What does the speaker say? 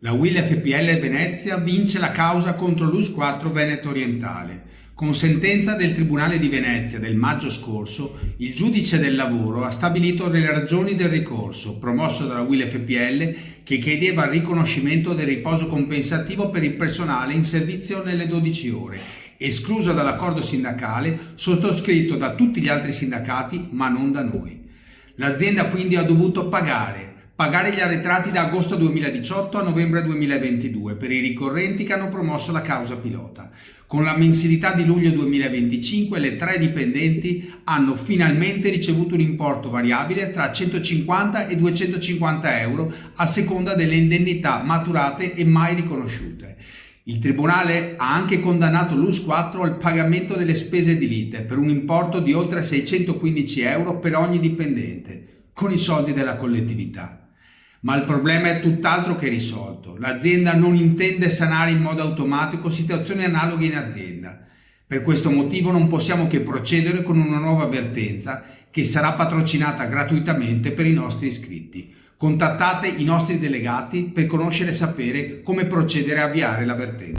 La UIL FPL Venezia vince la causa contro l'US 4 Veneto Orientale. Con sentenza del Tribunale di Venezia del maggio scorso, il giudice del lavoro ha stabilito le ragioni del ricorso promosso dalla UIL FPL che chiedeva il riconoscimento del riposo compensativo per il personale in servizio nelle 12 ore, escluso dall'accordo sindacale sottoscritto da tutti gli altri sindacati, ma non da noi. L'azienda quindi ha dovuto pagare gli arretrati da agosto 2018 a novembre 2022 per i ricorrenti che hanno promosso la causa pilota. Con la mensilità di luglio 2025 le 3 dipendenti hanno finalmente ricevuto un importo variabile tra 150 e 250 euro a seconda delle indennità maturate e mai riconosciute. Il Tribunale ha anche condannato l'US 4 al pagamento delle spese edilite per un importo di oltre 615 euro per ogni dipendente, con i soldi della collettività. Ma il problema è tutt'altro che risolto. L'azienda non intende sanare in modo automatico situazioni analoghe in azienda. Per questo motivo non possiamo che procedere con una nuova avvertenza che sarà patrocinata gratuitamente per i nostri iscritti. Contattate i nostri delegati per conoscere e sapere come procedere a avviare l'avvertenza.